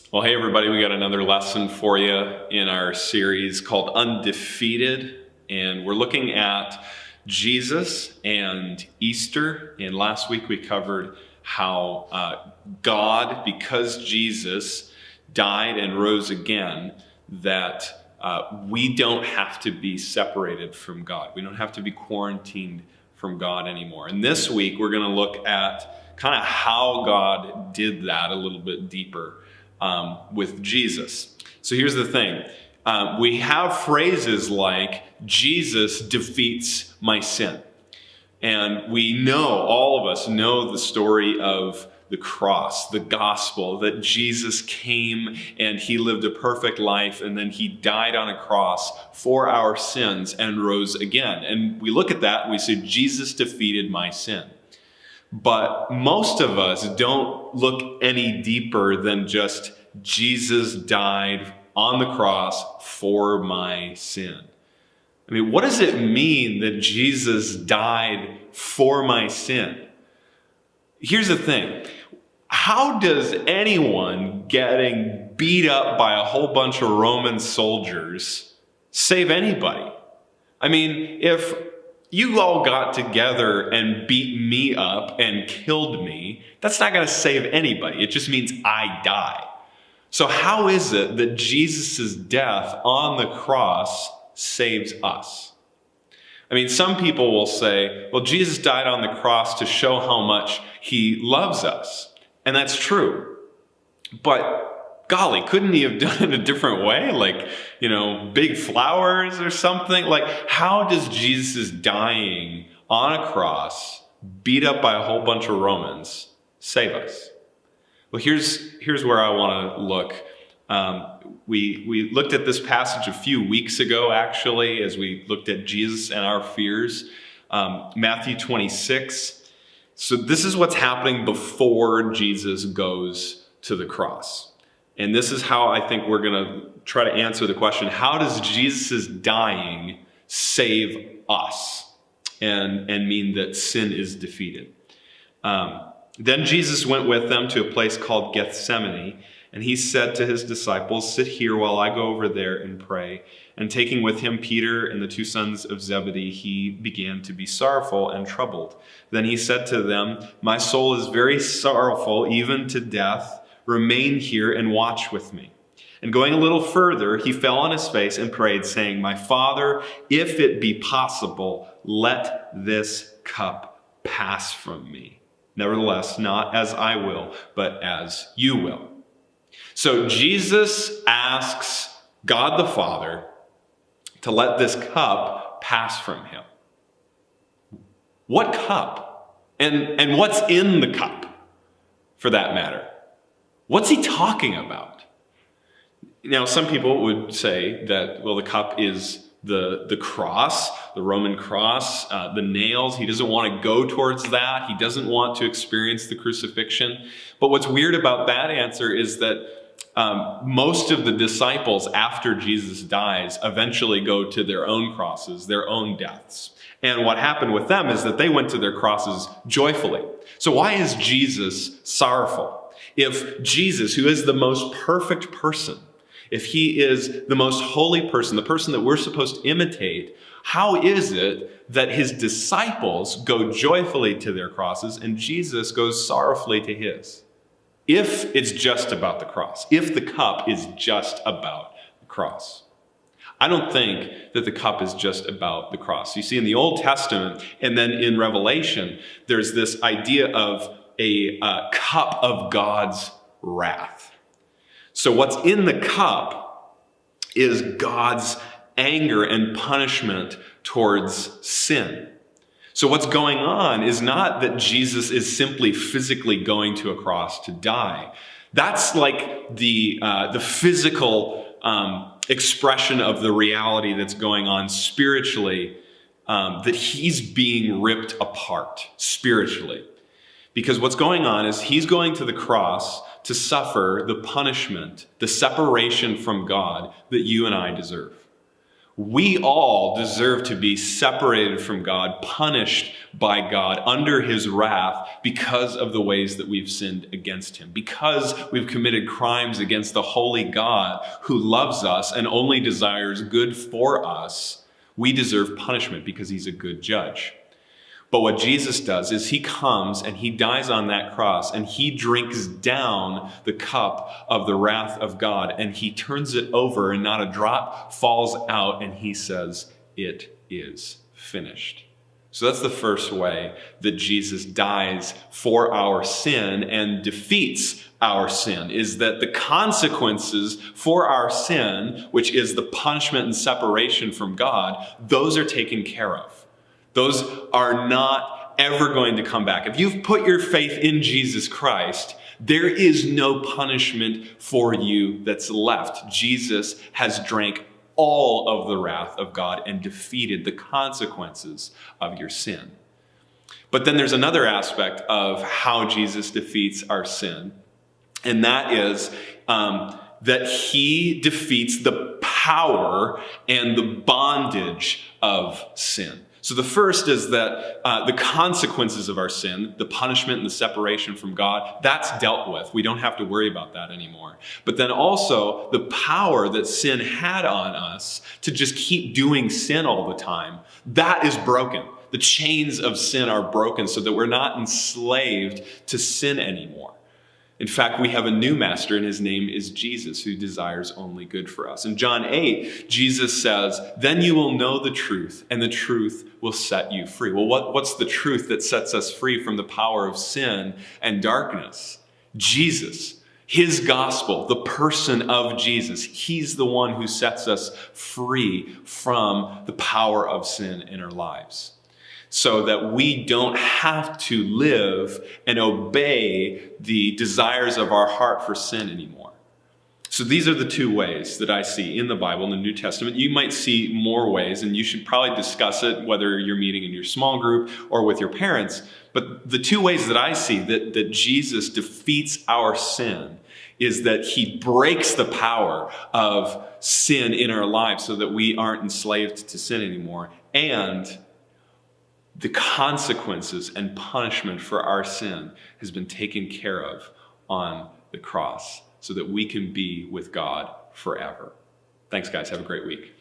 Well, hey everybody, we got another lesson for you in our series called Undefeated, and we're looking at Jesus and Easter. And last week we covered how God, because Jesus died and rose again, that we don't have to be separated from God. We don't have to be quarantined from God anymore. And this week we're going to look at kind of how God did that a little bit deeper with Jesus. So here's the thing. We have phrases like, Jesus defeats my sin. And we know, all of us know the story of the cross, the gospel, that Jesus came and he lived a perfect life and then he died on a cross for our sins and rose again. And we look at that and we say, Jesus defeated my sin. But most of us don't look any deeper than just Jesus died on the cross for my sin. I mean, what does it mean that Jesus died for my sin? Here's the thing. How does anyone getting beat up by a whole bunch of Roman soldiers save anybody? I mean, if you all got together and beat me up and killed me, that's not going to save anybody. It just means I die. So how is it that Jesus' death on the cross saves us? I mean, some people will say, well, Jesus died on the cross to show how much he loves us. And that's true. But golly, couldn't he have done it a different way? Like, big flowers or something? Like, how does Jesus dying on a cross, beat up by a whole bunch of Romans, save us? Well, here's where I want to look. We looked at this passage a few weeks ago, actually, as we looked at Jesus and our fears. Matthew 26. So this is what's happening before Jesus goes to the cross. And this is how I think we're going to try to answer the question, how does Jesus' dying save us and mean that sin is defeated? Then Jesus went with them to a place called Gethsemane, and he said to his disciples, sit here while I go over there and pray. And taking with him Peter and the two sons of Zebedee, he began to be sorrowful and troubled. Then he said to them, my soul is very sorrowful, even to death. Remain here and watch with me. And going a little further, he fell on his face and prayed, saying, my Father, if it be possible, let this cup pass from me. Nevertheless, not as I will, but as you will. So Jesus asks God the Father to let this cup pass from him. What cup? And what's in the cup, for that matter? What's he talking about? Now, some people would say that, well, the cup is the cross, the Roman cross, the nails. He doesn't want to go towards that. He doesn't want to experience the crucifixion. But what's weird about that answer is that most of the disciples, after Jesus dies, eventually go to their own crosses, their own deaths. And what happened with them is that they went to their crosses joyfully. So why is Jesus sorrowful? If Jesus, who is the most perfect person, if he is the most holy person, the person that we're supposed to imitate, how is it that his disciples go joyfully to their crosses and Jesus goes sorrowfully to his? If it's just about the cross, if the cup is just about the cross. I don't think that the cup is just about the cross. You see, in the Old Testament and then in Revelation, there's this idea of a cup of God's wrath. So what's in the cup is God's anger and punishment towards sin. So what's going on is not that Jesus is simply physically going to a cross to die. That's like the physical expression of the reality that's going on spiritually, that he's being ripped apart spiritually. Because what's going on is he's going to the cross to suffer the punishment, the separation from God that you and I deserve. We all deserve to be separated from God, punished by God under his wrath because of the ways that we've sinned against him, because we've committed crimes against the holy God who loves us and only desires good for us. We deserve punishment because he's a good judge. But what Jesus does is he comes and he dies on that cross and he drinks down the cup of the wrath of God and he turns it over and not a drop falls out and he says, "It is finished." So that's the first way that Jesus dies for our sin and defeats our sin, is that the consequences for our sin, which is the punishment and separation from God, those are taken care of. Those are not ever going to come back. If you've put your faith in Jesus Christ, there is no punishment for you that's left. Jesus has drank all of the wrath of God and defeated the consequences of your sin. But then there's another aspect of how Jesus defeats our sin, and that is that he defeats the power and the bondage of sin. So the first is that the consequences of our sin, the punishment and the separation from God, that's dealt with. We don't have to worry about that anymore. But then also the power that sin had on us to just keep doing sin all the time, that is broken. The chains of sin are broken so that we're not enslaved to sin anymore. In fact, we have a new master, and his name is Jesus, who desires only good for us. In John 8, Jesus says, "Then you will know the truth, and the truth will set you free." Well, what's the truth that sets us free from the power of sin and darkness? Jesus, his gospel, the person of Jesus. He's the one who sets us free from the power of sin in our lives, so that we don't have to live and obey the desires of our heart for sin anymore. So these are the two ways that I see in the Bible, in the New Testament. You might see more ways, and you should probably discuss it, whether you're meeting in your small group or with your parents. But the two ways that I see that Jesus defeats our sin is that he breaks the power of sin in our lives so that we aren't enslaved to sin anymore, and the consequences and punishment for our sin has been taken care of on the cross so that we can be with God forever. Thanks, guys. Have a great week.